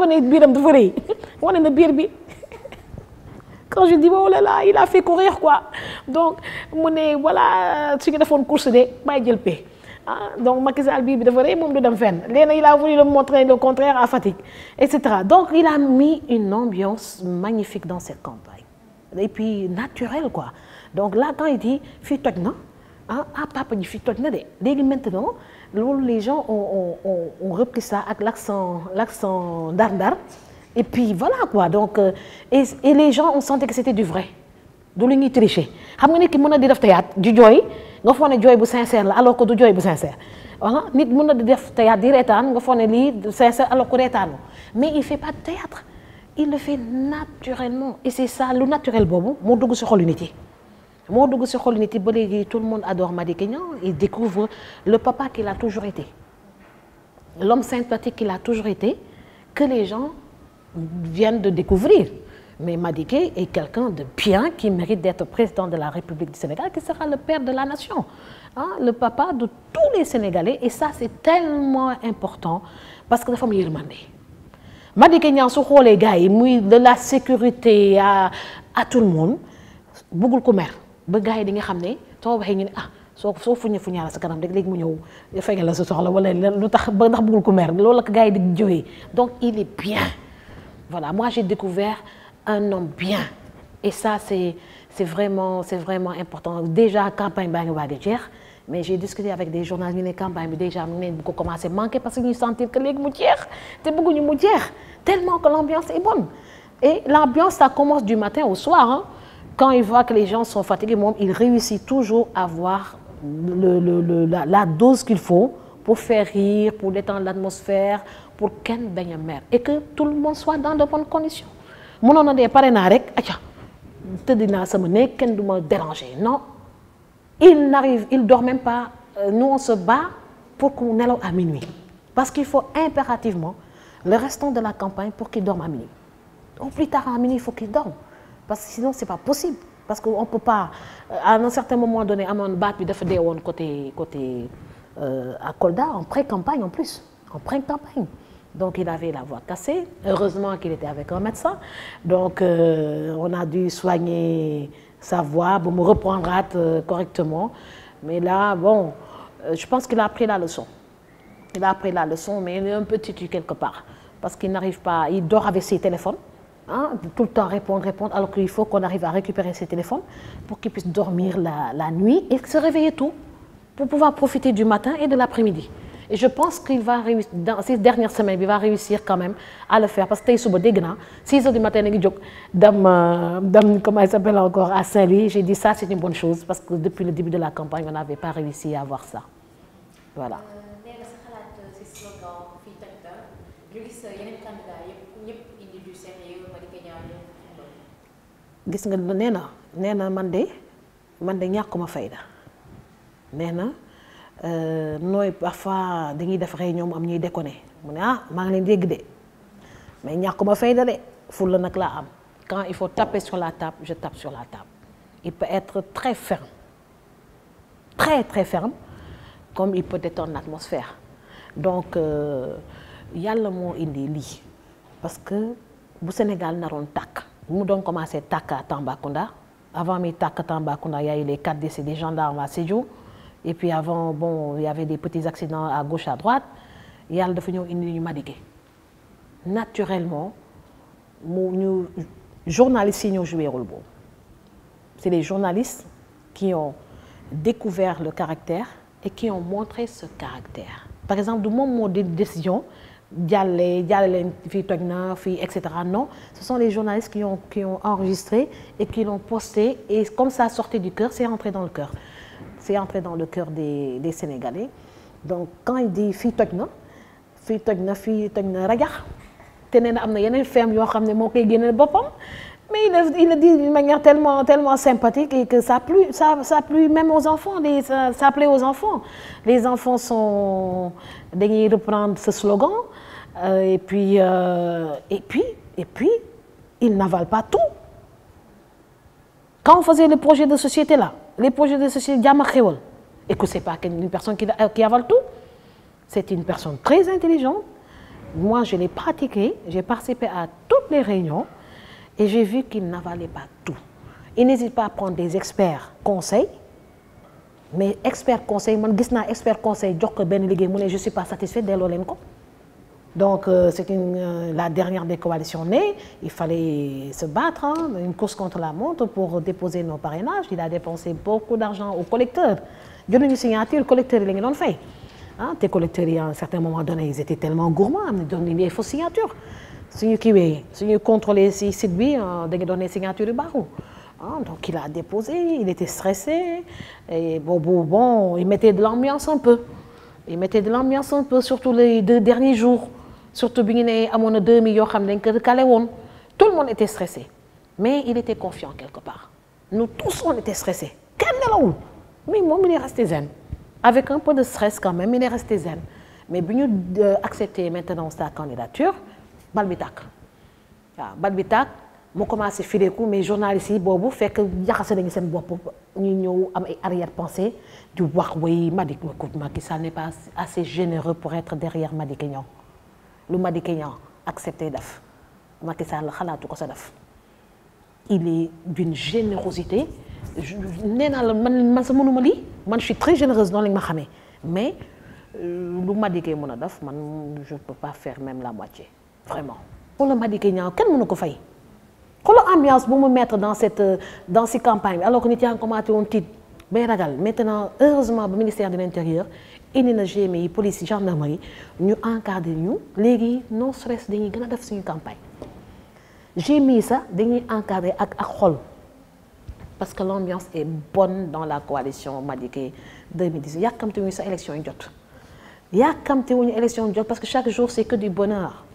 ko ne biiram dafa rëy wane na biir bi quand je dis oh là là il a fait courir quoi donc mu ne voilà su ñu defoon course de bàyyi jël paie donc Macky Sall biir bi dafa rëy moom du dem fenn léegi il a voulu le montrer le contraire à Fatick et cetera donc il a mis une ambiance magnifique dans cette campagne et puis naturelle quoi donc là quand il dit fii toj na papa ji fii toj na de léegi maintenant loolu les gens ont repris ça ak l'accent ndar-ndar et puis voilà quoi donc et les gens ont senti que c'était du vrai du lu ñuy tricher xam nga nit ki mën na di def théâtre di jooy nga foog ne jooy bu sincère la alors que du jooy bu sincère voilà nit mën na di def théâtre di reetaan nga foog ne lii sincère alors que reetaanu mais il fait pas de théâtre il le fait naturellement et c'est ça lu naturel boobu moo dugg ci xolu nit yi moo dugg ci xolu nit yi ba léegi tout le monde adore Madické Niang il découvre le papa qu'il a toujours été l'homme sympathique qu'il a toujours été que les gens viennent de découvrir mais Madické est quelqu'un de bien qui mérite d'être président de la République du Sénégal qui sera le père de la nation le papa de tous les Sénégalais et ça c'est tellement important parce que dafa am yërmande Madické Niang su xoolee gars yi muy de la sécurité à tout le monde bëggul ko mer ba gars yi di nga xam ne soo waxee ñu ne soo fuñe fuñaala sa kanam rek léegi mu ñëw fegal la sa soxla wala lu tax ba ndax bëggul ko mer loolu la ko gars yi di jógee donc il est bien voilà moi j'ai découvert un homme bien et ça c'est vraiment important déjà campagne baa ngi waaj a jeex mais j'ai discuté avec des journalistes ñu ne campagne bi déjà mu ne bu ko commencé manquer parce que ñuy sentir que léegi mu jeex te bëgguñu mu jeex tellement que l'ambiance est bonne et l'ambiance ça commence du matin au soir quand il voit que les gens sont fatigués moom il réussit toujours à avoir la dose qu'il faut pour faire rire pour détendre l'atmosphère pour kenn bañ a mer et que tout le monde soit dans de bonnes conditions mënoon na dee pare naa rek acca tëdd naa sama néeg kenn du ma déranger non il dort même pas nous on se bat pour que mu nelaw à minuit parce qu'il faut impérativement le restant de la campagne pour qu'il dorme à minuit au plus tard à minuit il faut qu'il dorme parce que sinon c'est pas possible parce que on peut pas à un certain moment donné amoon baat bi dafa dee woon côté à Kolda en pré-campagne en plus en pré-campagne donc il avait la voix cassée heureusement qu'il était avec un médecin donc on a dû soigner sa voix ba mu reprendre correctement mais là bon je pense qu'il a appris la leçon mais il est un peu têtu quelque part parce qu'il n'arrive pas il dort avec ses téléphones tout le temps répondre alors qu'il faut qu'on arrive à récupérer ses téléphones pour qu'il puisse dormir la nuit et se réveiller tôt pour pouvoir profiter du matin et de l'après-midi et je pense qu'il va réussir dans ces dernières semaines il va réussir quand même à le faire parce que tey suba dégg naa 6 heures du matin na ngi jóg dem comment il s'appelle encore à Saint-Louis j'ai dit ça c'est une bonne chose parce que depuis le début de la campagne on n'avait pas réussi à avoir ça voilà. gis nga nee na man de ñàkkuma fayda nee na nooy parfois dañuy def réunion mu am ñuy déconner mu ne maa ngi leen dégg de mais ñàkkuma fayda de fulla nag laa am quand il faut taper sur la table je tape sur la table il peut être très ferme très ferme comme il peut détendre l'atmosphère donc yàlla moo indi lii parce que bu Sénégal naroon tàkk mu doon commencé tàkk à Tambacounda avant mi tàkk Tambacounda il y a eu les 4 décès des gendarmes à Sédhiou et puis avant bon il y avait des petits accidents à gauche à droite yàlla dafa ñëw indi ñu Madické naturellement ñu journalistes yi ñoo joué rôle boobu c'est les journalistes qui ont découvert le caractère et qui ont montré ce caractère par exemple du moom moo di décision jàlle leen fii toj na fii et cetera non ce sont les journalistes qui ont enregistré et qui l'ont posté et comme ça sortait du cœur c'est entré dans le cœur des Sénégalais donc quand il dit fii toj na rajax te nee na am na yeneen feem yoo xam ne moo koy génneel boppam mais il le dit d'une manière tellement sympathique et que ça plu même aux enfants ça plaît aux enfants les enfants sont dañuy reprendre ce slogan et puis ils n'avalent pas tout quand on faisait les projets de société là les projets de société Jàmm ak Xéwal et que c'est pas une personne qui avale tout c'est une personne très intelligente moi je l'ai pratiqué, j'ai participé à toutes les réunions et j'ai vu qu'il n'avalait pas tout. Il n'hésite pas à prendre des experts conseils, mais expert conseil man gis naa expert conseil jox ko benn liggéey mu ne je suis pas satisfait delloo leen ko. Donc c'est la dernière des coalitions nées, il fallait se battre, hein, une course contre la montre pour déposer nos parrainages. Il a dépensé beaucoup d'argent aux collecteurs. Jëluñu signature collecteurs yi la ñu doon fay ah te collecteurs yi à un certain moment donné ils étaient tellement gourmands am na doon nañu ay fausses signatures suñu kiiwee suñu contrôlé si site bi dañu doon ne signature yu baaxul ah donc il a déposé, il était stressé et bon il mettait de l'ambiance un peu. Il mettait de l'ambiance un peu surtout les 2 derniers jours. Surtout bi ñu ne amoon na 2000 yoo xam ne dañ ko recalé woon tout le monde était stressé mais il était confiant quelque part nous tous on était stressés kenn nelawul mais moom il est resté zen avec un peu de stress quand même il est resté zen mais bi ñu accepté maintenant sa candidature bal bi tàkk waaw bal bi tàkk mu commencé fileeku mais journalistes yi boobu fekk jaxase nañu seen bopp ñu ñëw am ay arrière-pensée di wax way Macky Sall n'est pas assez généreux pour être derrière Madické Niang lu Madické Niang accepté def Macky Sall xalaatu ko sa def il est d'une générosité nee naa la man sa mënuma lii man je suis très généreuse noonu lañ ma xamee mais lu Madické mën a def man je peux pas faire même la moitié vraiment. xoolal Madické Niang kenn mënu ko fay xoolal ambiance bu mu mettre dans ces campagnes alors que nit yaa ngi commencé woon tiit bay ragal maintenant heureusement ba ministère de l'intérieur indi na GMI police gendarmerie ñu encadré ñu léegi non stress dañuy gën a def suñu campagne GMI sax dañuy encadré ak xol parce que l'ambiance est bonne dans la coalition Madické 2010 yàkkamte wuñu sa élection yi jot yàkkamte wuñu élection yi jot parce que chaque jour c'est que du bonheur